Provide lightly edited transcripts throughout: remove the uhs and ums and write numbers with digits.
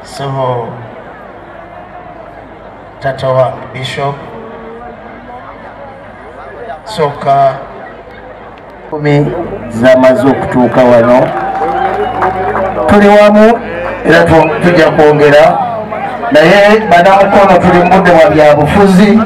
So tata wa Bishop soka kumi zamaze okutuuka wano tuli wamu era tujja kwongera naye banamukono tuli mu budde bwa byabufuzi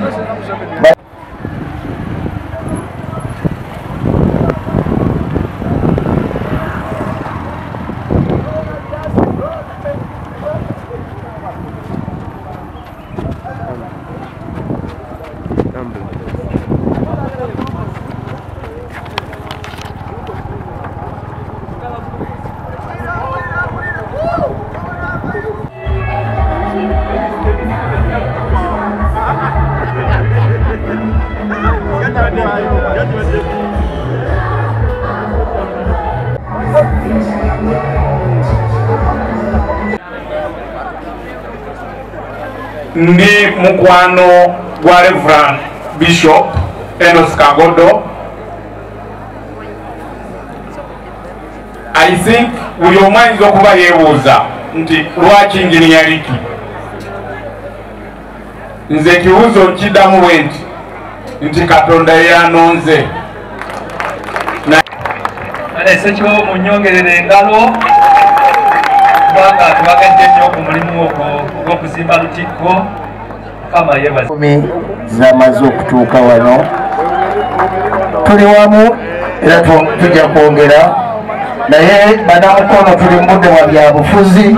ndi mukwano gwa Reverend Bishop Enos Kagodo. I think buli omu ayinza okuba yeebuuza nti lwaki Engineer Ricky. Nze ekibuuzo nkiddamu bwe nti Katonda yanonze. Sekyo munyongerere engalo kubanga tubagadde nnyo ku mulimu ogwo gw'okuzimba lutikko. Kama yebaza kumi zamaze okutuuka wano tuli wamu era tujja kwongera naye banamukono tuli mu budde bwa byabufuzi.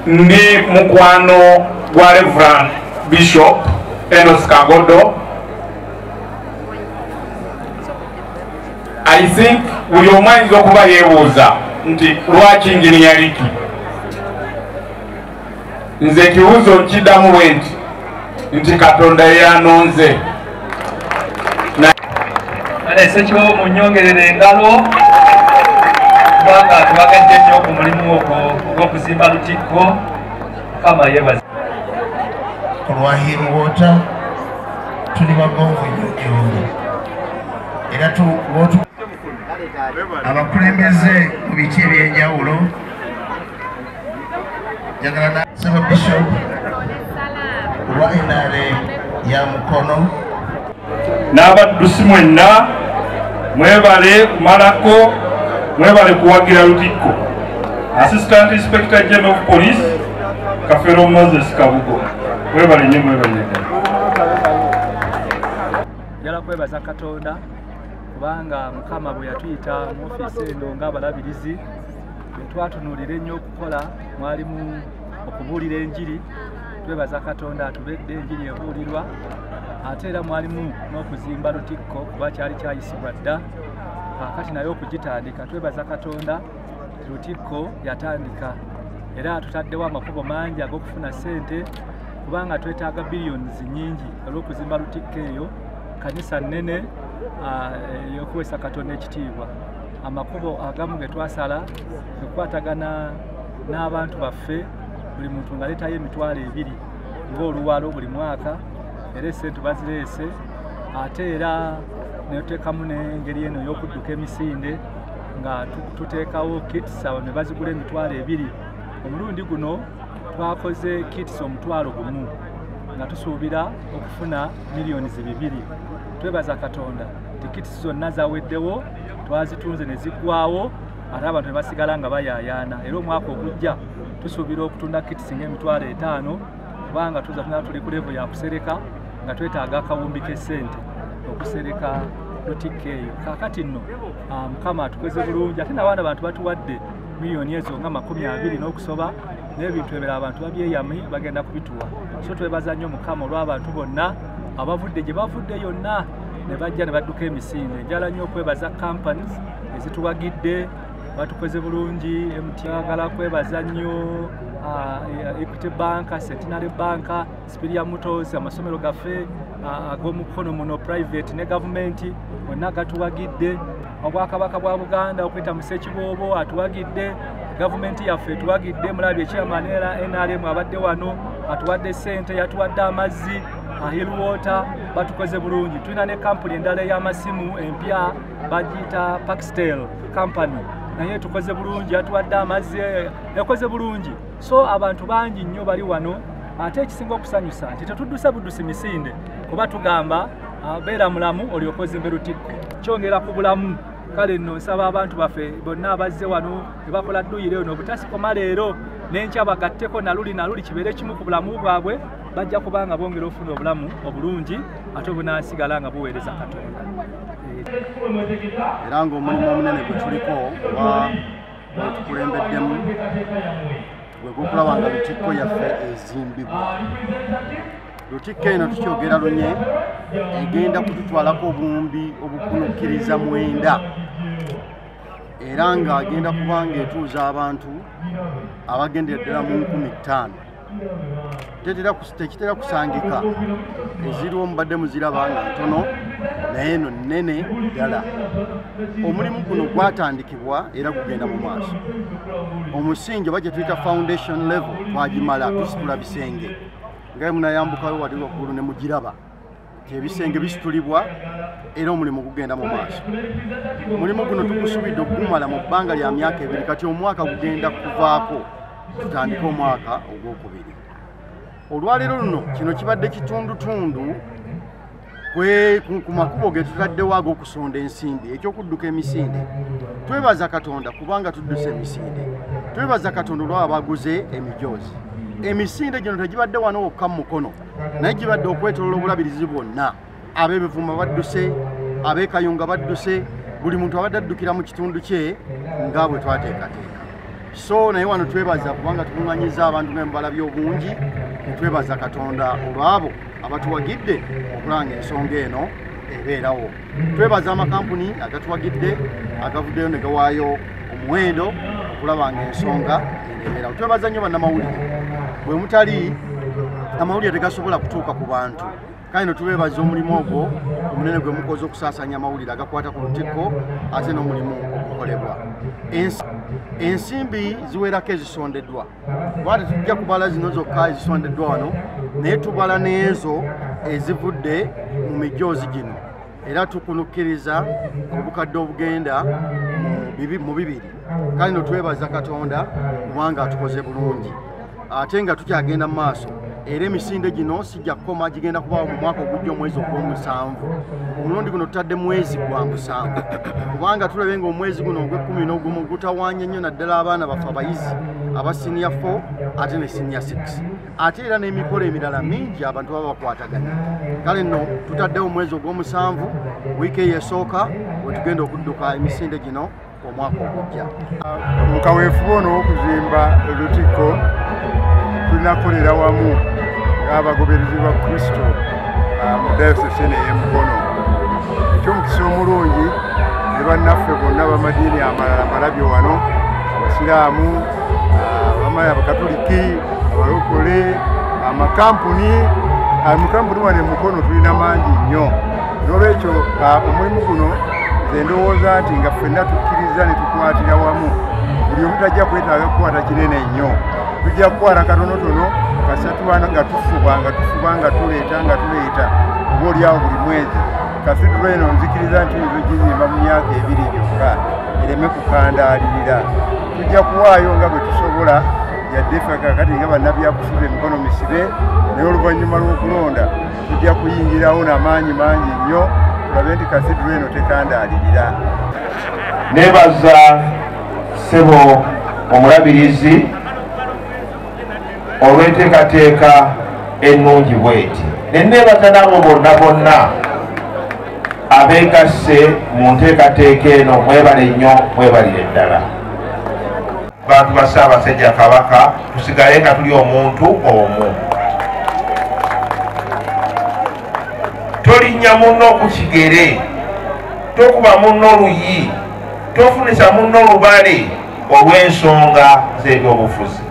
Ndi mukwano gwa Reverend Bishop Enos Kagodo. I think buli omu ayinza okuba yeebuuza nti lwaki Engineer Ricky. Nze ekibuuzo nkiddamu bwe nti Katonda yanonze. Sekyo munyongerere engalo kubanga tubagadde nnyo ku mulimu ogwo gw'okuzimba lutikko. Kama yebaza olwa Hill Water tuli bagonvu nnyo era abakulembeze mu biti ebyenjawulo njagala nasaba Bishop olwa NRA ya Mukono n'abaddusi mwenna mwebale kumalako mwebale kuwagira lutikko. Assistant Inspector General of Police Kafero Moses Kabugo mwebale nnyo mwebale. njala kwebaza Katonda kubanga Mukama bwe yatuyita mu ofiisi eno ng'abalabirizi twatunuulira ennyo okukola mwalimu okubuulira enjiri. Twebaza Katonda atubedde enjiri ebuulirwa ate era mwalimu n'okuzimba lutikko kuba kyali kyayisibwa dda kati naye okugitandika. Twebaza Katonda lutikko yatandika era tutaddewo amakubo mangi ag'okufuna ssente kubanga twetaaga billions nyingi olw'okuzimba lutikko eyo. Kanisa nnene y'okuweesa Katonda ekitiibwa. Amakubo agamu ge twasala okukwatagana n'abantu baffe buli muntu ng'aleetayo $2,000 ng'oluwalo buli mwaka era essente bazireese ate era netuteekamu n'engeri eno y'okudduka emisinde nga tuteekawo kits abo ne bazigula $2,000. Omulundi guno twakoze kits $1,000 nga tusuubira okufuna millions 2. Twebaza Katonda tikiti zonna zaweddewo twazitunze ne ziggwawo ate abantu ne basigala nga bayaayaana era omwaka ogujja tusuubira okutunda kitisi ng'emitwalo 5 kubanga tuzafuna tuli ku level ya kusereka nga twetaaga akawumbi k'essente okusereka lutikko eyo. Kaakati nno Mukama atukoze bulungi ate n'abaana abantu batuwadde miliyoni ezo nga 20 n'okusoba n'ebintu ebirala abantu babyeyami bagenda kubituwa. So twebaza nnyo Mukama olw'abantu bonna abavudde gye bavudde yonna ne bajja ne badduka emisinde. Njala nnyo okwebaza companies ezituwagidde batukoze bulungi. MTN kwebaza nnyo Equity Bank, Centenary Bank, Spiria Motors, amasomero gaffe ag'omukono muno private ne government bonna gatuwagidde. Obwakabaka bwa Buganda okwita Musekiboobo atuwagidde. Government yaffe tuwagidde mulabye chairman era NRM abadde wano atuwadde ssente yatuwadde amazzi Hill Water batukoze bulungi. Tulina ne company endala y'amasimu empya bagiyita Paxtel company naye tukoze bulungi, atuwadde amazzi, yakoze bulungi. So abantu bangi nnyo bali wano, ate ekisinga okusanyusa nti tetudduse buddusi misinde, kuba tugamba beera mulamu olyoke ozimbe Lutikko, kyongera ku bulamu. Kale nno nsaba abantu baffe bonna abazze wano ne bakola dduyiro eno obutasikoma leero n'enkya bagatteko naluli kibeere kimu ku bulamu bwabwe, bajja kubanga bongera ofuna obulamu obulungi ate obunaasigala nga buweereza Katonda. Era ng'omulimu omunene gwe tuliko oba tukulembeddemu gwe gukulaba nga Lutikko yaffe ezimbibwa. Lutikko eno tukyogera lunye egenda kututwalako obuwumbi obukunukkiriza 9 era ng'agenda kuba ng'etuuza abantu abagendera ddala mu 5,000. Tekitera kusangika, eziriwo mubadde muziraba nga ntono naye eno nnene ddala. Omulimu guno gwatandikibwa era gugenda mu maaso. Omusingi oba gye tuyita foundation level twagimala tusitula bisenge nga munayambukayo wali waggulu ne mugiraba nti ebisenge bisitulibwa era omulimu gugenda mu maaso. Omulimu guno tugusuubidde okugumala mu bbanga lya myaka 2 kati omwaka gugenda kuvaako tutandike omwaka ogwokubiri. Olwaleero luno kino kibadde kitundutundu ku makubo ge tutaddewo ag'okusonda ensimbi, ekyokudduka emisinde. Twebaza Katonda kubanga tudduse emisinde. Twebaza Katonda olwaba baguze emijoozi. Emisinde gino tegibadde wano wokka mu mukono, naye gibadde okwetolola obulabirizi bwonna. Ab'ebivuma badduse, ab'ekayunga badduse, buli muntu abadde addukira mu kitundu kye nga bwe twateekateeka. So naye wano twebaza kubanga tukuŋŋanyiza abantu ng'embalabye obungi, netwebaza Katonda olwabo abatuwagidde okulanga ensonga eno ebeerawo. Twebaza amakampuni agatuwagidde agavuddeyo ne gawaayo omuwendo okulaba nga ensonga ebeerawo. Twebaza nnyo bannamawulire, bwe mutali amawulire tegasobola kutuuka ku bantu. Kale no tubeebaza omulimu ogwo omunene gwe mukoze okusaasaanya amawulire agakwata ku Lutikko ate n'omulimu ogukolebwa. Ensimbi ziwerako ezisondeddwa, lwati tujja kubala zino zokka ezisondeddwa wano, naye tubala n'ezo ezivudde mu mijoozi gino era tukunukkiriza obukadde obugenda mu 2. Kale no twebaza Katonda kubanga atukoze bulungi ate nga tukyagenda mu maaso. Era emisinde gino sijja kukoma, gigenda kubaawo mu mwaka ogujja omwezi ogw'omusanvu. Omulundi guno tutadde mwezi gwa 7 kubanga tulabye ng'omwezi guno ogw'e11 gutawaanya nnyo naddala abaana baffe abayizi aba senior 4 ate ne senior 6 ate era n'emikolo emirala mingi abantu baba bakwataganya. Kale nno tutaddewo omwezi ogw'omusanvu, wiiki eyo esooka we tugenda okudduka emisinde gino omwaka ogujja. Mu kaweefube ono w'okuzimba Lutikko tunakolera wamu n'abagoberezi ba Kristo mu dayosesi y'e Mukono. Eky'omukisa omulungi ne bannaffe bonna b'amadiini amalala malabye wano, Abasiraamu, Abakatoliki, Abalokole, amakampuni. Amakampuni wano e Mukono tulina mangi nnyo. N'olwekyo omulimu guno nze ndowooza nti nga ffenna tukkiriza ne tukwatira wamu, buli omu tajja kwetaaga kukwata kinene nnyo. Tujja kukwata katonotono kasatuwana nga tufuba nga tuleeta oba oliawo buli mwezi. Kafedero eno nzikiriza nti ezo gizimba mu myaka 2 gyokka ereme kukandaalirira. Tujja kuwaayo nga bwe tusobola yadde ffe kakati nga bannabyabufuzi emikono misibe, naye oluvannyuma lw'okulonda tujja kuyingirawo n'amaanyi mangi nnyo tulabe nti kafedero eno tekandaalirira. Nebaza ssebo omulabirizi olw'enteekateeka ennungi bw'eti. Ne neebaza n'abo bonna abeegasse mu nteekateeka eno, mwebale nnyo, mwebalire ddala. Bantu ba Ssaabasajja Kabaka tusigale nga tuli omuntu omu. Tolinnya munno ku kigere, tokuba munno luyi, tofunisa munno lubale olw'ensonga z'ebyobufuzi.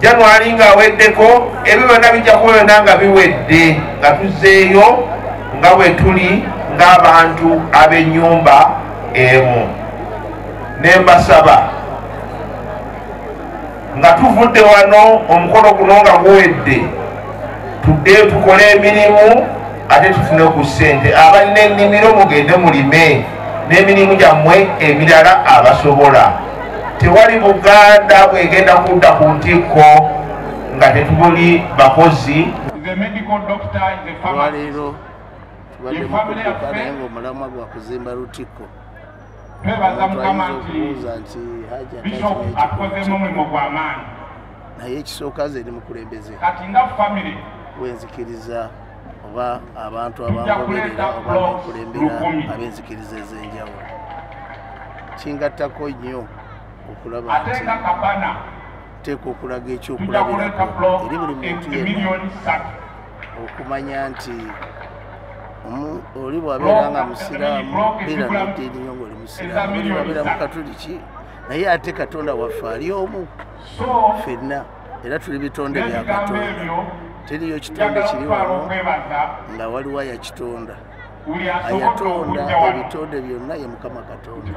Januari ng'aweddeko ebyo byonna bijja kuba byonna nga biwedde nga tuzzeeyo nga bwe tuli ng'abantu ab'ennyumba emu. Ne mbasaba nga tuvudde wano omukolo guno nga guwedde, tuddeyo tukole emirimu ate tufune ku ssente. Abalina ennimiro mugende mulime, n'emirimu gyammwe emirala abasobola. Tewali Buganda bwegenda kudda ku ntikko nga tetubuli bakozi. Olwaleero tubadde mukutuka naye ng'omulamwa gwa kuzimba lutikko. Twayinza okubuuza nti naye ekisooka ze eri mukulembeze wenzikiriza oba abantu abangoberera oba bakulembera ab'enzikiriza ez'enjawulo. Kingattako nnyo okulaba nti teeka okulaga ekyokulabirako eri buli muntu yenna okumanya nti oli bwabeera nga musiraamu beera n'eddiini nyo ng'oli musiraamu, oli bwabeera mu katuliki naye ate Katonda waffe ali omu ffenna era tuli bitonde bya Katonda. Teriyo kitonde kiri wano nga waliwo ayakitonda. Ayatonda ebitonde byonna ye Mukama Katonda.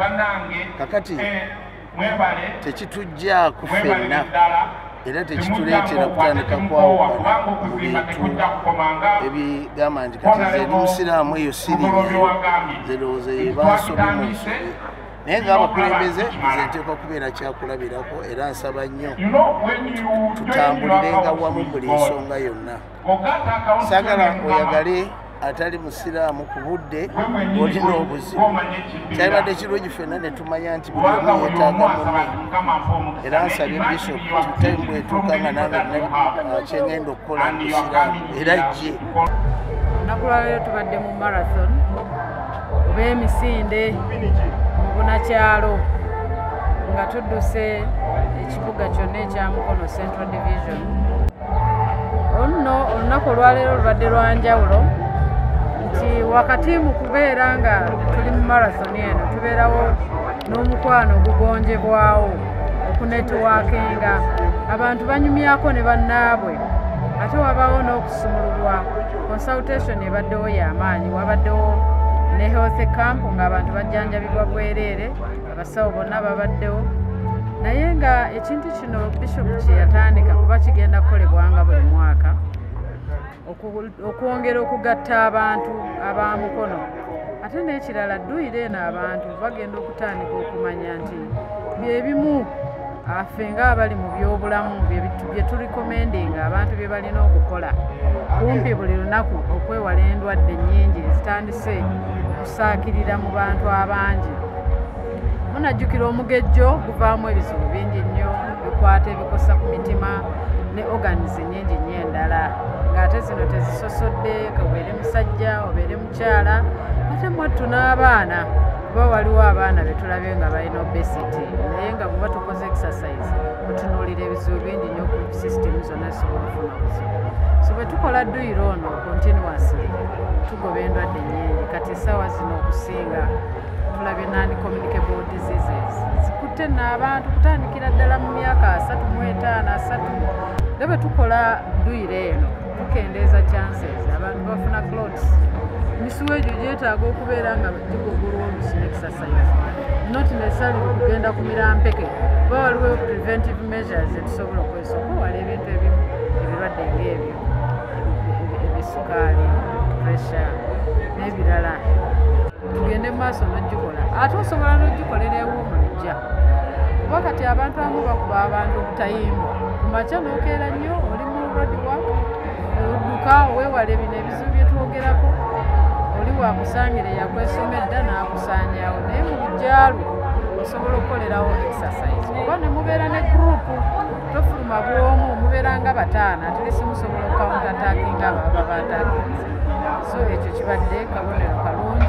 Kakati tekitujjaako ffenna era tekituleetera kutandika kwawukana mu bintu ebigamba nti kati nze ndi musiraamu eyo sirinyayo nze ndowooza ye bansobi mu nsobi. Naye ng'abakulembeze nze nteekwa kubeera kyakulabirako era nsaba nnyo tutambulirenga wamu buli nsonga yonna. Saagala oyagale atali musiraamu ku budde olina obuzibu. Kyalibadde kirungi ffenna ne tumanya nti buli omu yeetaaga munne era nsabye Bishop time bwetuuka nga nange kyengenda okukola musiraamu era jje. Olunaku lwaleero tubadde mu marathon oba emisinde mu bunakyalo nga tudduse ekibuga kyonna ekya Mukono Central Division. Olno olunaku olwaleero lubadde lwa njawulo nti wakati mu kubeera nga tuli mu marathon eno tubeerawo n'omukwano ogugonjebwawo okunetiwakinga abantu banyumyako ne bannaabwe ate wabaawo n'okusumululwa consultation ebaddewo y'amaanyi wabaddewo ne health camp ng'abantu bajjanjabibwa bwereere abasawo bonna babaddewo naye nga ekintu kino Bishop kye yatandika kuba kigenda kukolebwanga buli mwaka okwongera okugatta abantu aba Mukono ate n'ekirala dduyiro eno abantu bagenda okutandika okumanya nti byebimu affe ng'abali mu byobulamu bye tulikomendinga abantu bye balina okukola kumpi buli lunaku okwewala endwadde nnyingi ezitandise okusaakirira mu bantu abangi. Munajjukira omugejjo guvaamu ebizibu bingi nnyo bikwata ebikosa ku mitima ne organis nnyingi nnyo endala ng'ate zino tezisosodde obeere musajja obeere mukyala ate mwattu n'abaana kuba waliwo abaana be tulabye nga balina obesity naye nga buba tukoze exercise mutunuulira ebizibu bingi nnyo ku system zonna zisobola okufuna obuzibu. So bwe tukola dduyiro ono continuously tugoba endwadde nnyingi kati essaawa zino okusinga tulabye non-communicable diseases zikutte n'abantu kutandikira ddala mu myaka 35 nga bwe tukola dduyiro eno tukendeeza chances abantu bafuna clots. Emisuwa egyo gyetaaga okubeera nga gigogolwa olusi exercise not necessarily kugenda ku mirampeke kuba waliwo preventive measures etusobola okwesooka wala ebintu ebimu ebirwadde ng'ebyo ebisukaali pressure n'ebirala tugende mu maaso n'ogikola ate osobola n'ogikolera ew'omulujja kuba kati abantu abamu bakuba abantu obutayimbwa ku makya n'okeera nnyo oli mu roadwork odduka weewale bino ebizibu bye twogerako oli wakusangire yakwesomedda n'akusaanyaawo naye mu bujjaalu osobola okukolerawo exercise kuba ne mubeera ne gurupu tofuluma bw'omu mubeera nga bataano ate si musobola okawuntatakinga ababa batakinze so ekyo kibadde kabonero kalungi